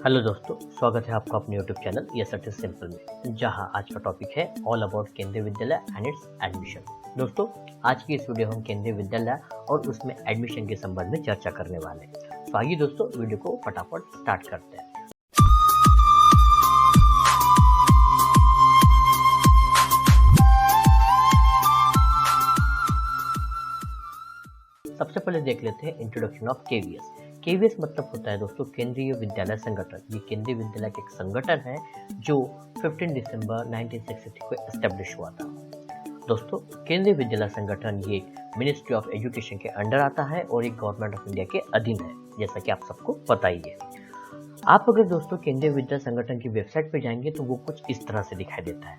Hello दोस्तों, स्वागत है आपका अपने YouTube channel yes it is simple में, जहां आज का टॉपिक है ऑल अबाउट केंद्रीय विद्यालय एंड इट्स एडमिशन। दोस्तों, आज की इस वीडियो हम केंद्रीय विद्यालय और उसमें एडमिशन के संबंध में चर्चा करने वाले हैं। तो आइए दोस्तों, वीडियो को फटाफट स्टार्ट करते हैं। सबसे पहले देख लेते हैं इंट्रोडक्शन ऑफ केवीएस। केवीएस मतलब होता है दोस्तों केंद्रीय विद्यालय संगठन। ये केंद्रीय विद्यालय का एक संगठन है जो 15 दिसंबर 1963 को एस्टेब्लिश हुआ था। दोस्तों, केंद्रीय विद्यालय संगठन ये मिनिस्ट्री ऑफ एजुकेशन के अंडर आता है और एक गवर्नमेंट ऑफ इंडिया के अधीन है, जैसा कि आप सबको पता ही है। आप अगर दोस्तों केंद्रीय विद्यालय संगठन की वेबसाइट पे जाएंगे तो वो कुछ इस तरह से दिखाई देता है।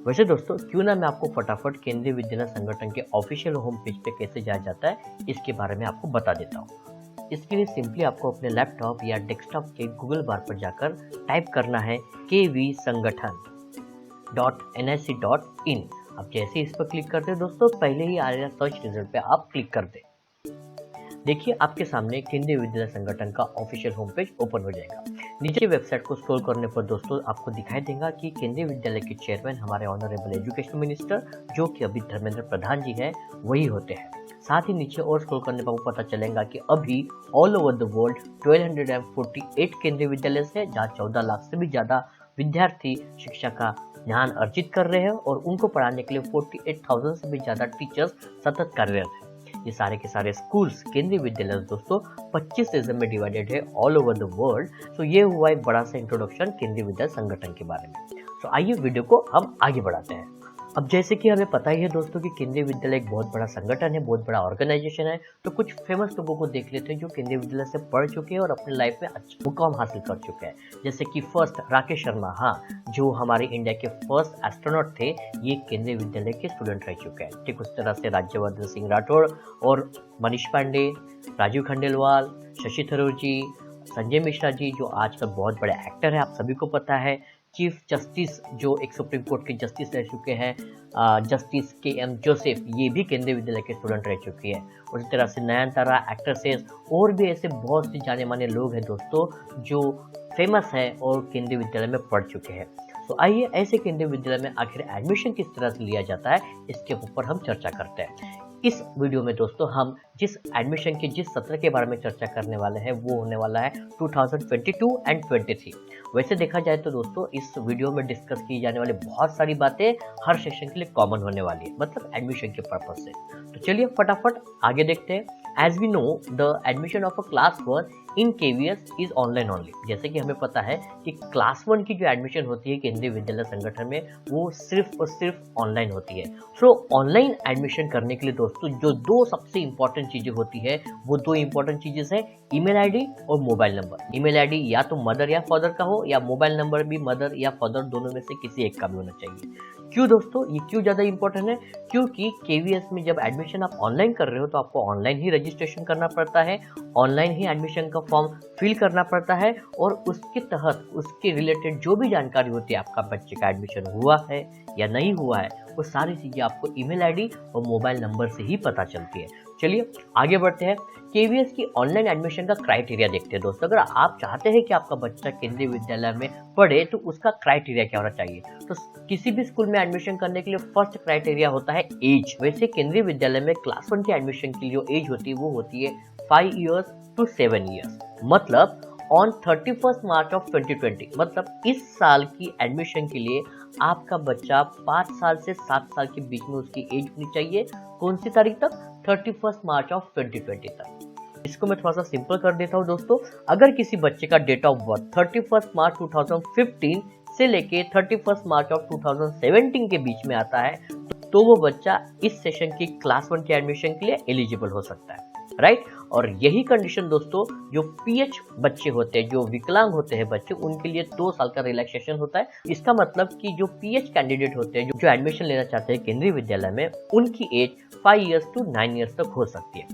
वैसे दोस्तों, क्यों ना मैं आपको फटाफट केंद्रीय विद्यालय संगठन के ऑफिशियल होम पेज पे कैसे जाया जाता है इसके बारे में आपको बता देता हूँ। इसके लिए सिंपली आपको अपने लैपटॉप या डेस्कटॉप के गूगल बार पर जाकर टाइप करना है kvsangathan.nic.in। आप जैसे इस पर क्लिक करते हैं दोस्तों, पहले ही आ रहा सर्च रिजल्ट पे आप क्लिक कर दें। देखिए, आपके सामने केंद्रीय विद्यालय संगठन का ऑफिशियल होम पेज ओपन हो जाएगा। नीचे वेबसाइट को स्क्रॉल करने पर दोस्तों आपको दिखाई देगा कि केंद्रीय विद्यालय के चेयरमैन हमारे ऑनरेबल एजुकेशन मिनिस्टर, जो कि अभी धर्मेंद्र प्रधान जी है, वही होते हैं। साथ ही नीचे और स्क्रॉल करने पर पता चलेगा कि अभी ऑल ओवर द वर्ल्ड 1248 केंद्रीय विद्यालय है, जहाँ 14 लाख से भी ज्यादा विद्यार्थी शिक्षा का ज्ञान अर्जित कर रहे हैं और उनको पढ़ाने के लिए 48,000 से भी ज्यादा टीचर्स सतत कार्यरत है। ये सारे के सारे स्कूल्स केंद्रीय विद्यालय दोस्तों 25 रीजन में डिवाइडेड है ऑल ओवर द वर्ल्ड। तो ये हुआ एक बड़ा सा इंट्रोडक्शन केंद्रीय विद्यालय संगठन के बारे में। तो आइए वीडियो को हम आगे बढ़ाते हैं। अब जैसे कि हमें पता ही है दोस्तों कि केंद्रीय विद्यालय एक बहुत बड़ा संगठन है, बहुत बड़ा ऑर्गेनाइजेशन है। तो कुछ फेमस लोगों को देख लेते हैं जो केंद्रीय विद्यालय से पढ़ चुके हैं और अपने लाइफ में अच्छा मुकाम हासिल कर चुके हैं। जैसे कि फर्स्ट राकेश शर्मा, जो हमारे इंडिया के फर्स्ट एस्ट्रोनॉट थे, ये केंद्रीय विद्यालय के स्टूडेंट रह चुके हैं। ठीक उस तरह से राज्यवर्धन सिंह राठौड़ और मनीष पांडे, राजीव खंडेलवाल, शशि थरूर जी, संजय मिश्रा जी, जो आजकल बहुत बड़े एक्टर है, आप सभी को पता है। चीफ जस्टिस जो एक सुप्रीम कोर्ट के जस्टिस रह चुके हैं, जस्टिस KM जोसेफ, ये भी केंद्रीय विद्यालय के स्टूडेंट रह चुकी है। उसी तरह से नयनतारा एक्ट्रेसेस और भी ऐसे बहुत से जाने माने लोग हैं दोस्तों जो फेमस है और केंद्रीय विद्यालय में पढ़ चुके हैं। तो आइए ऐसे केंद्रीय विद्यालय में आखिर एडमिशन किस तरह से लिया जाता है इसके ऊपर हम चर्चा करते हैं। इस वीडियो में दोस्तों हम जिस एडमिशन के जिस सत्र के बारे में चर्चा करने वाले हैं वो होने वाला है 2022 एंड 23। वैसे देखा जाए तो दोस्तों इस वीडियो में डिस्कस की जाने वाली बहुत सारी बातें हर सेशन के लिए कॉमन होने वाली है, मतलब एडमिशन के पर्पज से। तो चलिए फटाफट आगे देखते हैं। As we know the admission of a class 1 in KVS is online only. जैसे कि हमें पता है कि क्लास 1 की जो एडमिशन होती है केंद्रीय विद्यालय संगठन में वो सिर्फ और सिर्फ ऑनलाइन होती है। सो ऑनलाइन एडमिशन करने के लिए दोस्तों जो दो सबसे इंपॉर्टेंट चीजें होती है वो दो इंपॉर्टेंट चीजें है ईमेल आईडी और मोबाइल नंबर। ईमेल आईडी या तो मदर या फादर का हो, या मोबाइल नंबर भी मदर या फादर दोनों में से किसी एक का भी होना चाहिए। क्यों दोस्तों, ये क्यों ज्यादा इंपॉर्टेंट है? क्योंकि KVS में जब एडमिशन आप ऑनलाइन कर रहे हो तो आपको ऑनलाइन ही रजिस्ट्रेशन करना पड़ता है, ऑनलाइन ही एडमिशन का फॉर्म फिल करना पड़ता है और उसके तहत उसके रिलेटेड जो भी जानकारी होती है, आपका बच्चे का एडमिशन हुआ है या नहीं हुआ है, वो सारी चीजें आपको ईमेल आईडी और मोबाइल नंबर से ही पता चलती है। चलिए आगे बढ़ते हैं। KVS की ऑनलाइन एडमिशन का क्राइटेरिया देखते हैं दोस्तों। अगर आप चाहते हैं कि आपका बच्चा केंद्रीय विद्यालय में पढ़े तो उसका क्राइटेरिया क्या होना चाहिए? तो किसी भी स्कूल में एडमिशन करने के लिए फर्स्ट क्राइटेरिया होता है एज। वैसे केंद्रीय विद्यालय में क्लास 1 के एडमिशन के लिए जो एज होती है वो होती है 5 years to 7 years। मतलब ऑन 31 मार्च ऑफ 2020, मतलब इस साल की एडमिशन के लिए आपका बच्चा 5 साल से 7 साल के बीच में उसकी एज होनी चाहिए। कौन सी तारीख तक? 31 मार्च ऑफ 2020 तक। इसको मैं थोड़ा सा सिंपल कर देता हूँ दोस्तों। अगर किसी बच्चे का डेट ऑफ बर्थ 31 मार्च 2015 से लेके 31 मार्च ऑफ 2017 के बीच में आता है तो वो बच्चा इस सेशन की क्लास 1 के एडमिशन के लिए एलिजिबल हो सकता है, राइट। और यही कंडीशन दोस्तों जो PH बच्चे होते हैं, जो विकलांग होते हैं बच्चे, उनके लिए 2 साल का रिलैक्सेशन होता है। इसका मतलब कि जो PH कैंडिडेट होते हैं जो एडमिशन लेना चाहते हैं केंद्रीय विद्यालय में, उनकी एज 5 years to 9 years तक हो सकती है।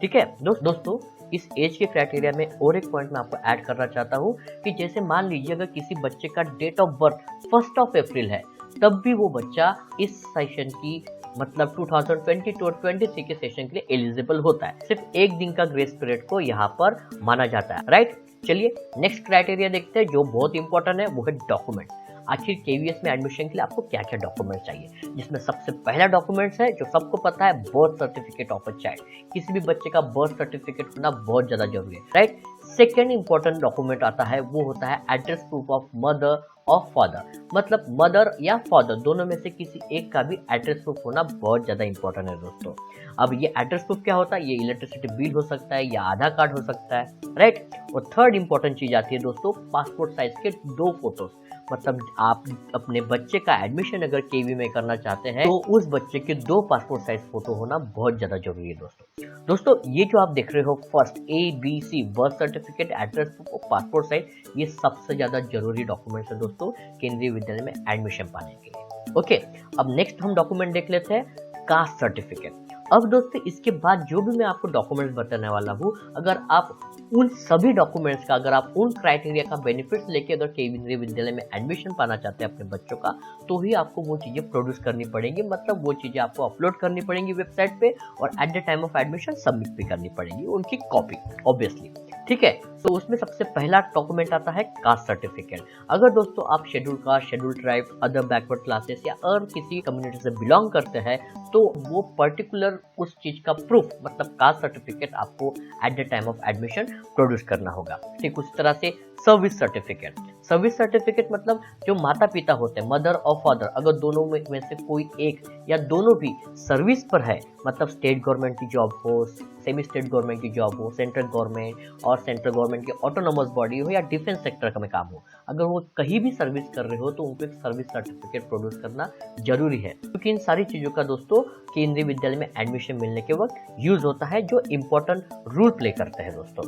ठीक है दोस्तों, इस एज के क्राइटेरिया में और एक पॉइंट मैं आपको ऐड करना चाहता हूँ कि जैसे मान लीजिए अगर किसी बच्चे का डेट ऑफ बर्थ 1 अप्रैल है, तब भी वो बच्चा इस सेशन की मतलब 2022 और 23 के सेशन के लिए एलिजिबल होता है। सिर्फ एक दिन का ग्रेस पीरियड को यहाँ पर माना जाता है, राइट। चलिए नेक्स्ट क्राइटेरिया देखते हैं जो बहुत इंपॉर्टेंट है, वो है डॉक्यूमेंट। आखिर केवीएस में एडमिशन के लिए आपको क्या क्या डॉक्यूमेंट चाहिए, जिसमें सबसे पहला डॉक्यूमेंट्स है जो सबको पता है, birth certificate of a child. किसी भी बच्चे का बर्थ सर्टिफिकेट होना बहुत ज्यादा जरूरी है, राइट। सेकेंड इंपॉर्टेंट डॉक्यूमेंट आता है, वो होता है एड्रेस प्रूफ ऑफ मदर और फादर, मतलब मदर या फादर दोनों में से किसी एक का भी एड्रेस प्रूफ होना बहुत ज्यादा इंपॉर्टेंट है दोस्तों। अब ये एड्रेस प्रूफ क्या होता है, ये इलेक्ट्रिसिटी बिल हो सकता है या आधार कार्ड हो सकता है, राइट। और थर्ड इंपॉर्टेंट चीज आती है दोस्तों, पासपोर्ट साइज के 2 फोटोज। मतलब आप अपने बच्चे का एडमिशन अगर केवी में करना चाहते हैं तो उस बच्चे के 2 पासपोर्ट साइज फोटो होना बहुत ज्यादा जरूरी है दोस्तों। ये जो आप देख रहे हो first ABC, birth certificate, address proof और पासपोर्ट साइज, ये सबसे ज्यादा जरूरी डॉक्यूमेंट्स है दोस्तों केंद्रीय विद्यालय में एडमिशन पाने के लिए। ओके, अब नेक्स्ट हम डॉक्यूमेंट देख लेते हैं, कास्ट सर्टिफिकेट। अब दोस्तों इसके बाद जो भी मैं आपको डॉक्यूमेंट्स बताने वाला हूँ, अगर आप उन सभी डॉक्यूमेंट्स का, अगर आप उन क्राइटेरिया का बेनिफिट्स लेके अगर केंद्रीय विद्यालय में एडमिशन पाना चाहते हैं अपने बच्चों का, तो ही आपको वो चीजें प्रोड्यूस करनी पड़ेंगी, मतलब वो चीजें आपको अपलोड करनी पड़ेंगी वेबसाइट पे, और at the time of admission submit भी करनी पड़ेगी उनकी कॉपी, ऑब्वियसली, ठीक है। तो उसमें सबसे पहला डॉक्यूमेंट आता है कास्ट सर्टिफिकेट। अगर दोस्तों आप schedule caste, schedule tribe, other backward classes या और किसी कम्युनिटी से बिलोंग करते हैं, तो वो पर्टिकुलर उस चीज का प्रूफ, मतलब कास्ट सर्टिफिकेट आपको at the time of admission produce करना होगा। ठीक उसी तरह से सर्विस सर्टिफिकेट। सर्विस सर्टिफिकेट मतलब जो माता पिता होते हैं, मदर और फादर, अगर दोनों में से कोई एक या दोनों भी सर्विस पर है, मतलब स्टेट गवर्नमेंट की जॉब हो, सेमी स्टेट गवर्नमेंट की जॉब हो, सेंट्रल गवर्नमेंट और सेंट्रल गवर्नमेंट की ऑटोनोमस बॉडी हो या डिफेंस सेक्टर का में काम हो, अगर वो कहीं भी सर्विस कर रहे हो तो उनको एक सर्विस सर्टिफिकेट प्रोड्यूस करना जरूरी है, क्योंकि इन सारी चीजों का दोस्तों केंद्रीय विद्यालय में एडमिशन मिलने के वक्त यूज होता है, जो इंपॉर्टेंट रोल प्ले करते हैं दोस्तों।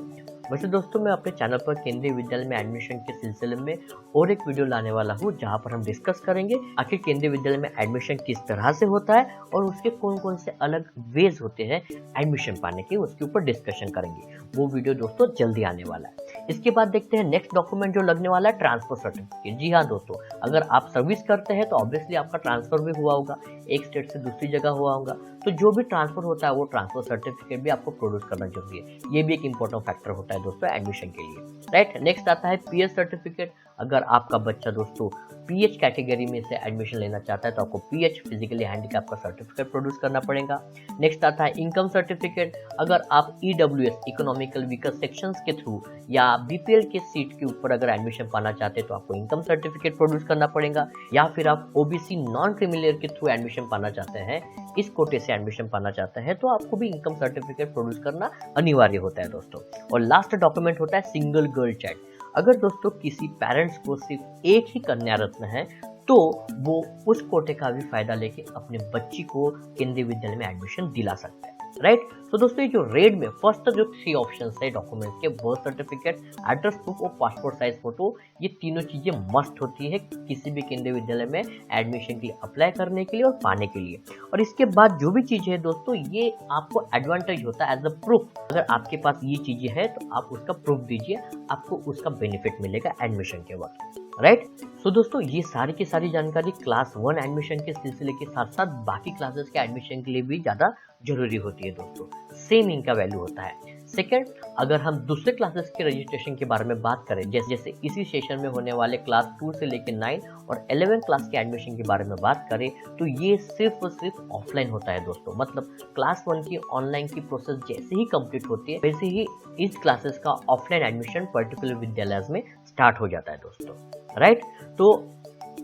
वैसे दोस्तों मैं अपने चैनल पर केंद्रीय विद्यालय में एडमिशन के सिलसिले में और एक वीडियो लाने वाला हूँ, जहाँ पर हम डिस्कस करेंगे आखिर केंद्रीय विद्यालय में एडमिशन किस तरह से होता है और उसके कौन कौन से अलग वेज होते हैं एडमिशन पाने के, उसके ऊपर डिस्कशन करेंगे। वो वीडियो दोस्तों जल्दी आने वाला है। इसके बाद देखते हैं नेक्स्ट डॉक्यूमेंट जो लगने वाला है, ट्रांसफर सर्टिफिकेट। जी हाँ दोस्तों, अगर आप सर्विस करते हैं तो ऑब्वियसली आपका ट्रांसफर भी हुआ होगा, एक स्टेट से दूसरी जगह हुआ होगा, तो जो भी ट्रांसफर होता है वो ट्रांसफर सर्टिफिकेट भी आपको प्रोड्यूस करना जरूरी है। ये भी एक इंपॉर्टेंट फैक्टर होता है दोस्तों एडमिशन के लिए, राइट। नेक्स्ट आता है पीएच सर्टिफिकेट। अगर आपका बच्चा दोस्तों पीएच कैटेगरी में से एडमिशन लेना चाहता है तो आपको पीएच फिजिकली हैंडीकैप का सर्टिफिकेट प्रोड्यूस करना पड़ेगा। नेक्स्ट आता है इनकम सर्टिफिकेट। अगर आप ईडब्ल्यूएस, इकोनॉमिकल वीकर सेक्शंस के थ्रू या बीपीएल के सीट के ऊपर अगर एडमिशन पाना चाहते हैं तो आपको इनकम सर्टिफिकेट प्रोड्यूस करना पड़ेगा, या फिर आप ओबीसी नॉन क्रीमिलियर के थ्रू एडमिशन पाना चाहते हैं, इस कोटे से एडमिशन पाना चाहते हैं, तो आपको भी इनकम सर्टिफिकेट प्रोड्यूस करना अनिवार्य होता है दोस्तों। और लास्ट डॉक्यूमेंट होता है सिंगल गर्ल चाइल्ड। अगर दोस्तों किसी पेरेंट्स को सिर्फ एक ही कन्या रत्न है तो वो उस कोटे का भी फायदा लेके अपने बच्ची को केंद्रीय विद्यालय में एडमिशन दिला सकते हैं, राइट। तो दोस्तों ये जो रेड में फर्स्ट जो 3 ऑप्शंस है डॉक्यूमेंट्स के, बर्थ सर्टिफिकेट, एड्रेस प्रूफ और पासपोर्ट साइज फोटो, ये तीनों चीजें मस्ट होती है किसी भी केंद्रीय विद्यालय में एडमिशन के लिए अप्लाई करने के लिए और पाने के लिए। और इसके बाद जो भी चीजें है दोस्तों, ये आपको एडवांटेज होता है एज अ प्रूफ। अगर आपके पास ये चीजें है तो आप उसका प्रूफ दीजिए, आपको उसका बेनिफिट मिलेगा एडमिशन के वक्त, राइट। सो दोस्तों ये सारी की सारी जानकारी क्लास 1 एडमिशन के सिलसिले के साथ साथ बाकी क्लासेस के एडमिशन के लिए भी ज्यादा जरूरी होती है दोस्तों। सेम इनका वैल्यू होता है। सेकंड, अगर हम दूसरे क्लासेस के रजिस्ट्रेशन के बारे में बात करें, जैसे इसी सेशन में होने वाले क्लास 2 से लेकर 9 और 11 क्लास के एडमिशन के बारे में बात करें, तो ये सिर्फ और सिर्फ ऑफलाइन होता है दोस्तों। मतलब क्लास 1 की ऑनलाइन की प्रोसेस जैसे ही कंप्लीट होती है, वैसे ही इस क्लासेस का ऑफलाइन एडमिशन पर्टिकुलर विद्यालय में स्टार्ट हो जाता है दोस्तों, राइट। तो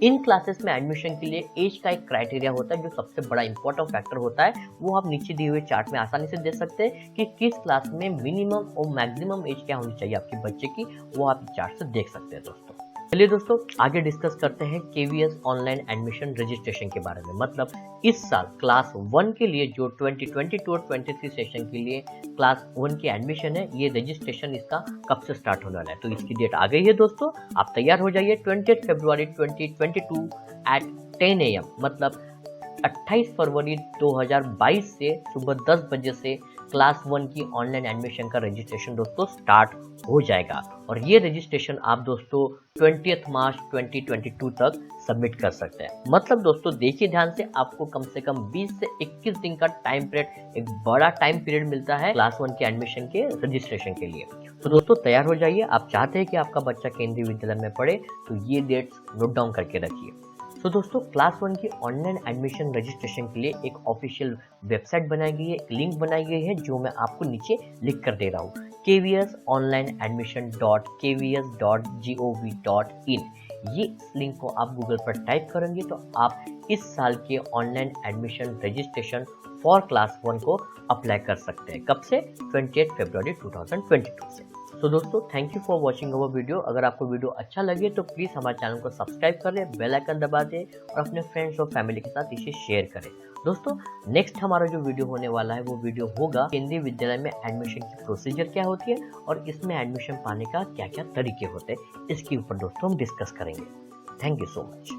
इन क्लासेस में एडमिशन के लिए एज का एक क्राइटेरिया होता है, जो सबसे बड़ा इंपॉर्टेंट फैक्टर होता है। वो आप नीचे दिए हुए चार्ट में आसानी से देख सकते हैं कि किस क्लास में मिनिमम और मैक्सिमम एज क्या होनी चाहिए आपके बच्चे की, वो आप चार्ट से देख सकते हैं दोस्तों। चलिए दोस्तों आगे डिस्कस करते हैं केवीएस ऑनलाइन एडमिशन रजिस्ट्रेशन के बारे में। मतलब इस साल क्लास 1 के लिए जो 2022 और 23 सेशन के लिए क्लास 1 की एडमिशन है, ये रजिस्ट्रेशन इसका कब से स्टार्ट होने वाला है, तो इसकी डेट आ गई है दोस्तों। आप तैयार हो जाइए। 20 फरवरी 2022 एट 10 AM, मतलब 28 फरवरी 2022 से सुबह 10 बजे से क्लास 1 की ऑनलाइन एडमिशन का रजिस्ट्रेशन दोस्तों स्टार्ट हो जाएगा। और ये रजिस्ट्रेशन आप दोस्तों 20 मार्च 2022 तक सबमिट कर सकते हैं। मतलब दोस्तों देखिए ध्यान से, आपको कम से कम 20 से 21 दिन का टाइम पीरियड, एक बड़ा टाइम पीरियड मिलता है क्लास 1 के एडमिशन के रजिस्ट्रेशन के लिए। तो दोस्तों तैयार हो जाइए। आप चाहते हैं कि आपका बच्चा केंद्रीय विद्यालय में पढ़े तो ये डेट्स नोट डाउन करके रखिए। तो दोस्तों क्लास 1 की ऑनलाइन एडमिशन रजिस्ट्रेशन के लिए एक ऑफिशियल वेबसाइट बनाई गई है, एक लिंक बनाई गई है जो मैं आपको नीचे लिख कर दे रहा हूँ, kvsonlineadmission.kvs.gov.in। ये लिंक को आप गूगल पर टाइप करेंगे तो आप इस साल के online admission registration for class 1 को अप्लाई कर सकते हैं। कब से? 28 फरवरी 2022 से। तो दोस्तों thank you for watching our video. अगर आपको वीडियो अच्छा लगे तो प्लीज़ हमारे चैनल को सब्सक्राइब करें, बेल आइकन दबा दें और अपने फ्रेंड्स और फैमिली के साथ इसे शेयर करें। दोस्तों नेक्स्ट हमारा जो वीडियो होने वाला है वो वीडियो होगा केंद्रीय विद्यालय में एडमिशन की प्रोसीजर क्या होती है और इसमें एडमिशन पाने का क्या क्या तरीके होते हैं, इसके ऊपर दोस्तों हम डिस्कस करेंगे। Thank you so much.